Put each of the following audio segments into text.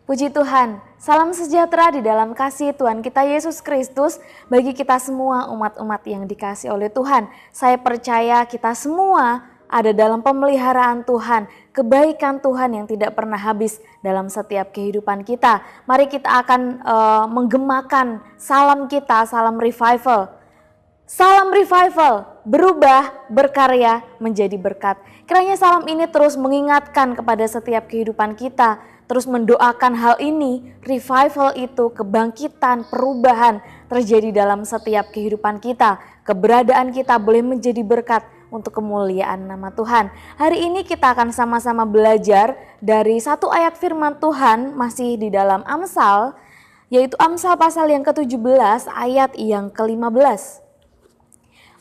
Puji Tuhan, salam sejahtera di dalam kasih Tuhan kita Yesus Kristus bagi kita semua umat-umat yang dikasihi oleh Tuhan. Saya percaya kita semua ada dalam pemeliharaan Tuhan, kebaikan Tuhan yang tidak pernah habis dalam setiap kehidupan kita. Mari kita akan menggemakan salam kita, salam revival. Salam revival, berubah, berkarya, menjadi berkat. Kiranya salam ini terus mengingatkan kepada setiap kehidupan kita, terus mendoakan hal ini, revival itu, kebangkitan, perubahan terjadi dalam setiap kehidupan kita. Keberadaan kita boleh menjadi berkat untuk kemuliaan nama Tuhan. Hari ini kita akan sama-sama belajar dari satu ayat firman Tuhan masih di dalam Amsal, yaitu Amsal pasal yang ke-17 ayat yang ke-15.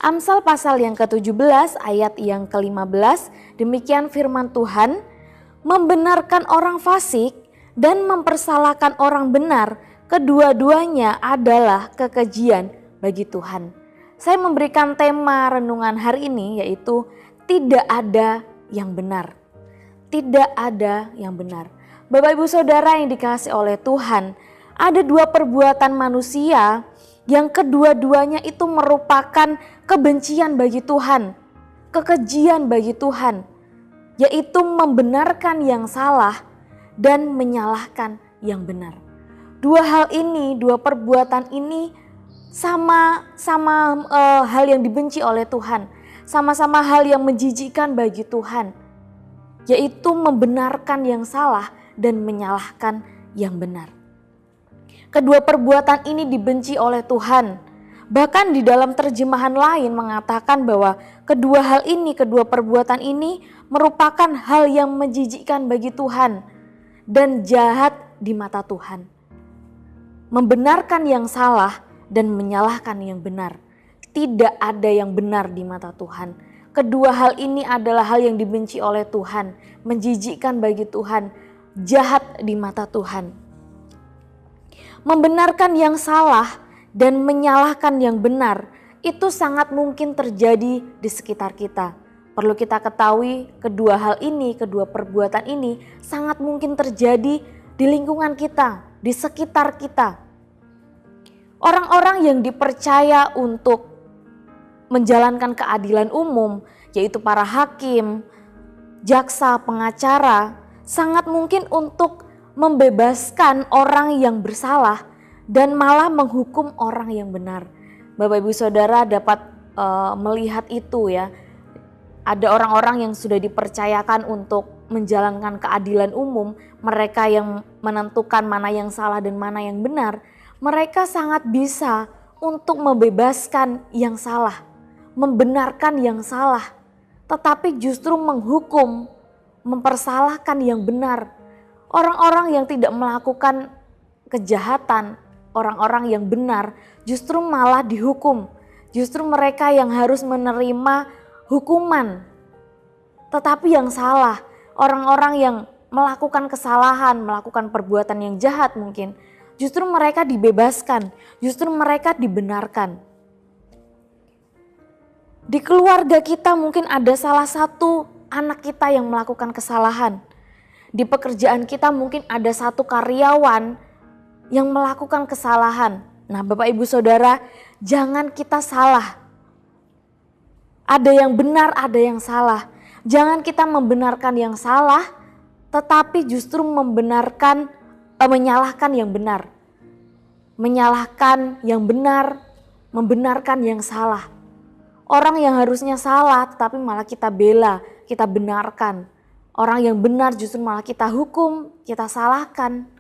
Amsal pasal yang ke-17 ayat yang ke-15, demikian firman Tuhan, membenarkan orang fasik dan mempersalahkan orang benar, kedua-duanya adalah kekejian bagi Tuhan. Saya memberikan tema renungan hari ini yaitu tidak ada yang benar. Tidak ada yang benar. Bapak Ibu Saudara yang dikasihi oleh Tuhan, ada dua perbuatan manusia yang kedua-duanya itu merupakan kebencian bagi Tuhan, kekejian bagi Tuhan, yaitu membenarkan yang salah dan menyalahkan yang benar. Dua hal ini, dua perbuatan ini sama-sama hal yang dibenci oleh Tuhan, sama-sama hal yang menjijikkan bagi Tuhan, yaitu membenarkan yang salah dan menyalahkan yang benar. Kedua perbuatan ini dibenci oleh Tuhan. Bahkan di dalam terjemahan lain mengatakan bahwa kedua hal ini, kedua perbuatan ini merupakan hal yang menjijikkan bagi Tuhan dan jahat di mata Tuhan. Membenarkan yang salah dan menyalahkan yang benar. Tidak ada yang benar di mata Tuhan. Kedua hal ini adalah hal yang dibenci oleh Tuhan, menjijikkan bagi Tuhan, jahat di mata Tuhan. Membenarkan yang salah dan menyalahkan yang benar itu sangat mungkin terjadi di sekitar kita. Perlu kita ketahui kedua hal ini, kedua perbuatan ini sangat mungkin terjadi di lingkungan kita, di sekitar kita. Orang-orang yang dipercaya untuk menjalankan keadilan umum, yaitu para hakim, jaksa, pengacara, sangat mungkin untuk membebaskan orang yang bersalah dan malah menghukum orang yang benar. Bapak Ibu Saudara dapat melihat itu ya. Ada orang-orang yang sudah dipercayakan untuk menjalankan keadilan umum, mereka yang menentukan mana yang salah dan mana yang benar, mereka sangat bisa untuk membebaskan yang salah, membenarkan yang salah, tetapi justru menghukum, mempersalahkan yang benar. Orang-orang yang tidak melakukan kejahatan, orang-orang yang benar justru malah dihukum. Justru mereka yang harus menerima hukuman. Tetapi yang salah, orang-orang yang melakukan kesalahan, melakukan perbuatan yang jahat mungkin, justru mereka dibebaskan, justru mereka dibenarkan. Di keluarga kita mungkin ada salah satu anak kita yang melakukan kesalahan. Di pekerjaan kita mungkin ada satu karyawan yang melakukan kesalahan. Nah, Bapak Ibu Saudara, jangan kita salah. Ada yang benar, ada yang salah. Jangan kita membenarkan yang salah, tetapi justru menyalahkan yang benar. Menyalahkan yang benar, membenarkan yang salah. Orang yang harusnya salah, tetapi malah kita bela, kita benarkan. Orang yang benar justru malah kita hukum, kita salahkan.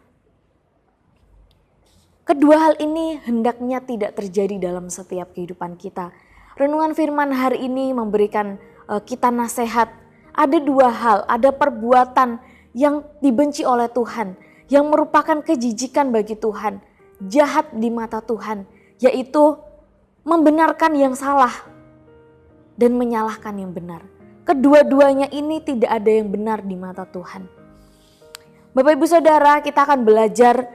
Kedua hal ini hendaknya tidak terjadi dalam setiap kehidupan kita. Renungan firman hari ini memberikan kita nasihat. Ada dua hal, ada perbuatan yang dibenci oleh Tuhan, yang merupakan kejijikan bagi Tuhan, jahat di mata Tuhan, yaitu membenarkan yang salah dan menyalahkan yang benar. Kedua-duanya ini tidak ada yang benar di mata Tuhan. Bapak Ibu Saudara, kita akan belajar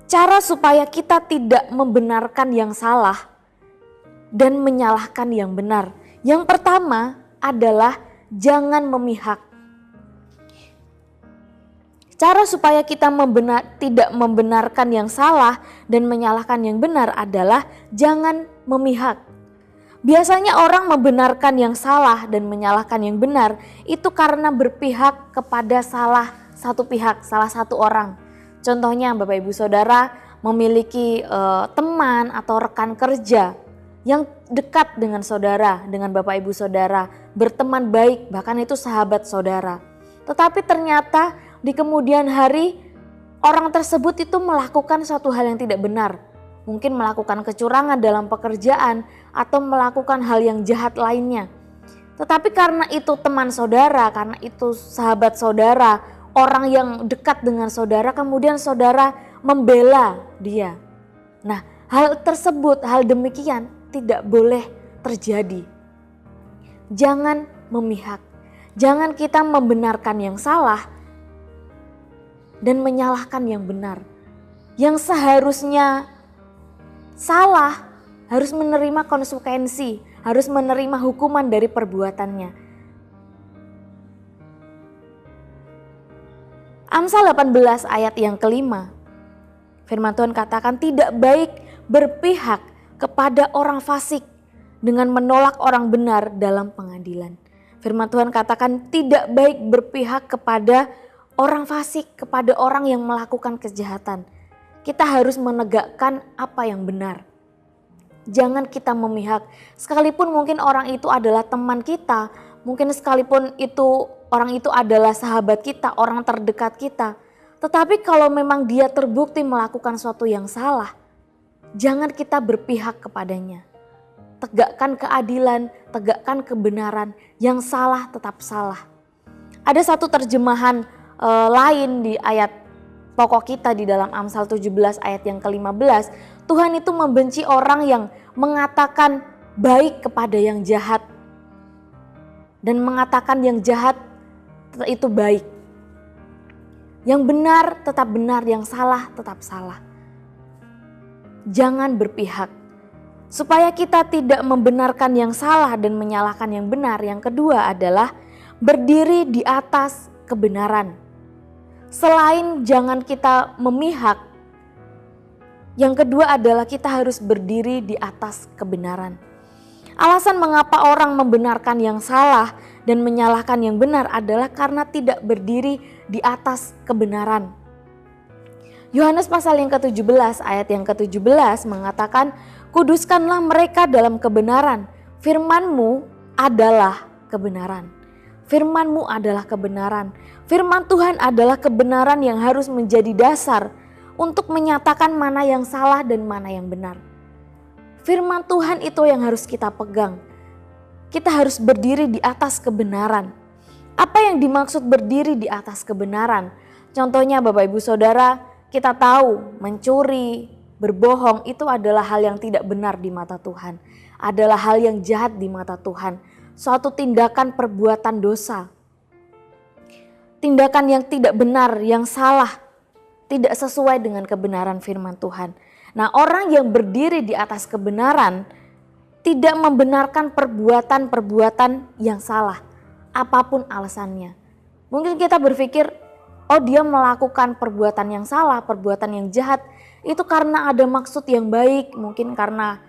cara supaya kita tidak membenarkan yang salah dan menyalahkan yang benar. Yang pertama adalah jangan memihak. Cara supaya kita tidak membenarkan yang salah dan menyalahkan yang benar adalah jangan memihak. Biasanya orang membenarkan yang salah dan menyalahkan yang benar itu karena berpihak kepada salah satu pihak, salah satu orang. Contohnya Bapak Ibu Saudara memiliki teman atau rekan kerja yang dekat dengan saudara, dengan Bapak Ibu Saudara, berteman baik, bahkan itu sahabat saudara. Tetapi ternyata di kemudian hari orang tersebut itu melakukan suatu hal yang tidak benar. Mungkin melakukan kecurangan dalam pekerjaan atau melakukan hal yang jahat lainnya. Tetapi karena itu teman saudara, karena itu sahabat saudara, orang yang dekat dengan saudara, kemudian saudara membela dia. Nah, hal tersebut, hal demikian tidak boleh terjadi. Jangan memihak. Jangan kita membenarkan yang salah dan menyalahkan yang benar. Yang seharusnya salah harus menerima konsekuensi, harus menerima hukuman dari perbuatannya. Amsal 18 ayat yang kelima, firman Tuhan katakan tidak baik berpihak kepada orang fasik dengan menolak orang benar dalam pengadilan. Firman Tuhan katakan tidak baik berpihak kepada orang fasik, kepada orang yang melakukan kejahatan. Kita harus menegakkan apa yang benar. Jangan kita memihak, sekalipun mungkin orang itu adalah teman kita, mungkin sekalipun orang itu adalah sahabat kita, orang terdekat kita. Tetapi kalau memang dia terbukti melakukan sesuatu yang salah, jangan kita berpihak kepadanya. Tegakkan keadilan, tegakkan kebenaran, yang salah tetap salah. Ada satu terjemahan lain di ayat pokok kita di dalam Amsal 17 ayat yang ke-15, Tuhan itu membenci orang yang mengatakan baik kepada yang jahat dan mengatakan yang jahat itu baik. Yang benar tetap benar, yang salah tetap salah. Jangan berpihak. Supaya kita tidak membenarkan yang salah dan menyalahkan yang benar, yang kedua adalah berdiri di atas kebenaran. Selain jangan kita memihak, yang kedua adalah kita harus berdiri di atas kebenaran. Alasan mengapa orang membenarkan yang salah dan menyalahkan yang benar adalah karena tidak berdiri di atas kebenaran. Yohanes pasal yang ke-17 ayat yang ke-17 mengatakan, kuduskanlah mereka dalam kebenaran, firman-Mu adalah kebenaran. Firman-Mu adalah kebenaran. Firman Tuhan adalah kebenaran yang harus menjadi dasar untuk menyatakan mana yang salah dan mana yang benar. Firman Tuhan itu yang harus kita pegang. Kita harus berdiri di atas kebenaran. Apa yang dimaksud berdiri di atas kebenaran? Contohnya Bapak Ibu Saudara, kita tahu mencuri, berbohong itu adalah hal yang tidak benar di mata Tuhan. Adalah hal yang jahat di mata Tuhan. Suatu tindakan perbuatan dosa. Tindakan yang tidak benar, yang salah. Tidak sesuai dengan kebenaran firman Tuhan. Nah, orang yang berdiri di atas kebenaran tidak membenarkan perbuatan-perbuatan yang salah. Apapun alasannya. Mungkin kita berpikir, oh dia melakukan perbuatan yang salah, perbuatan yang jahat. Itu karena ada maksud yang baik, mungkin karena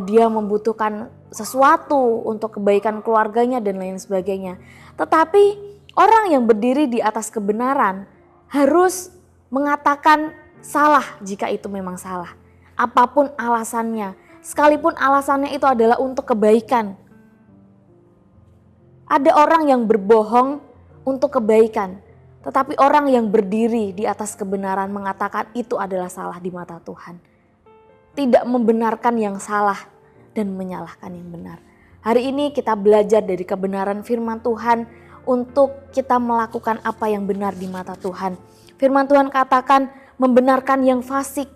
dia membutuhkan sesuatu untuk kebaikan keluarganya dan lain sebagainya. Tetapi orang yang berdiri di atas kebenaran harus mengatakan salah jika itu memang salah. Apapun alasannya, sekalipun alasannya itu adalah untuk kebaikan. Ada orang yang berbohong untuk kebaikan, tetapi orang yang berdiri di atas kebenaran mengatakan itu adalah salah di mata Tuhan. Tidak membenarkan yang salah dan menyalahkan yang benar. Hari ini kita belajar dari kebenaran firman Tuhan untuk kita melakukan apa yang benar di mata Tuhan. Firman Tuhan katakan membenarkan yang fasik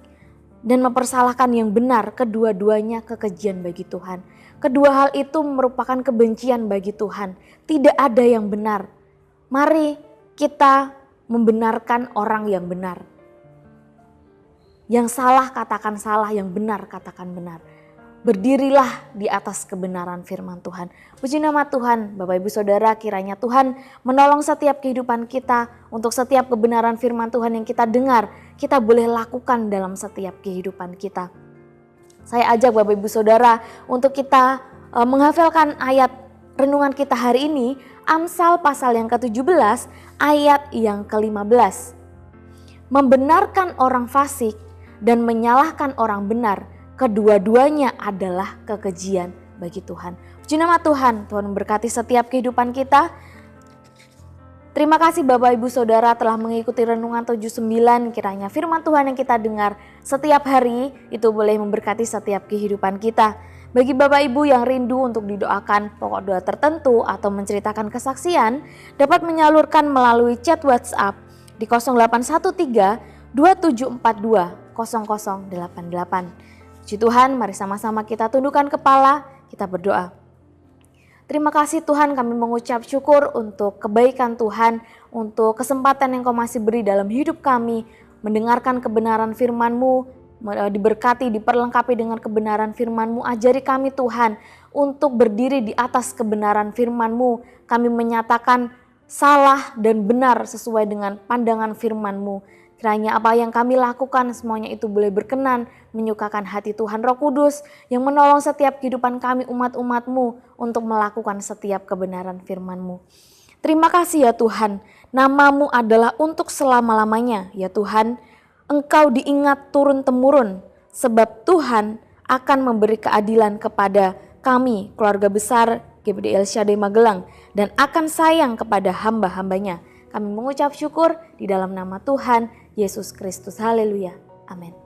dan mempersalahkan yang benar, kedua-duanya kekejian bagi Tuhan. Kedua hal itu merupakan kebencian bagi Tuhan. Tidak ada yang benar. Mari kita membenarkan orang yang benar. Yang salah katakan salah, yang benar katakan benar. berdirilah di atas kebenaran firman Tuhan. Puji nama Tuhan, Bapak Ibu Saudara, kiranya Tuhan menolong setiap kehidupan kita untuk setiap kebenaran firman Tuhan yang kita dengar, kita boleh lakukan dalam setiap kehidupan kita. Saya ajak Bapak Ibu Saudara untuk kita menghafalkan ayat renungan kita hari ini, Amsal pasal yang ke-17 ayat yang ke-15. Membenarkan orang fasik dan menyalahkan orang benar, kedua-duanya adalah kekejian bagi Tuhan. Puji nama Tuhan, Tuhan memberkati setiap kehidupan kita. Terima kasih Bapak Ibu Saudara telah mengikuti Renungan 79. Kiranya firman Tuhan yang kita dengar setiap hari itu boleh memberkati setiap kehidupan kita. Bagi Bapak Ibu yang rindu untuk didoakan pokok doa tertentu atau menceritakan kesaksian, dapat menyalurkan melalui chat WhatsApp di 0813 2742 0088. Puji Tuhan, mari sama-sama kita tundukkan kepala, kita berdoa. Terima kasih Tuhan, kami mengucap syukur untuk kebaikan Tuhan, untuk kesempatan yang Kau masih beri dalam hidup kami, mendengarkan kebenaran firman-Mu, diberkati, diperlengkapi dengan kebenaran firman-Mu. Ajari kami Tuhan untuk berdiri di atas kebenaran firman-Mu. Kami menyatakan salah dan benar sesuai dengan pandangan firman-Mu. Kiranya apa yang kami lakukan semuanya itu boleh berkenan, menyukakan hati Tuhan Roh Kudus yang menolong setiap kehidupan kami umat-umat-Mu untuk melakukan setiap kebenaran firman-Mu. Terima kasih ya Tuhan, nama-Mu adalah untuk selama-lamanya ya Tuhan. Engkau diingat turun-temurun sebab Tuhan akan memberi keadilan kepada kami, keluarga besar GBD El Shaddai Magelang, dan akan sayang kepada hamba-hambanya. Kami mengucap syukur di dalam nama Tuhan Yesus Kristus. Haleluya. Amin.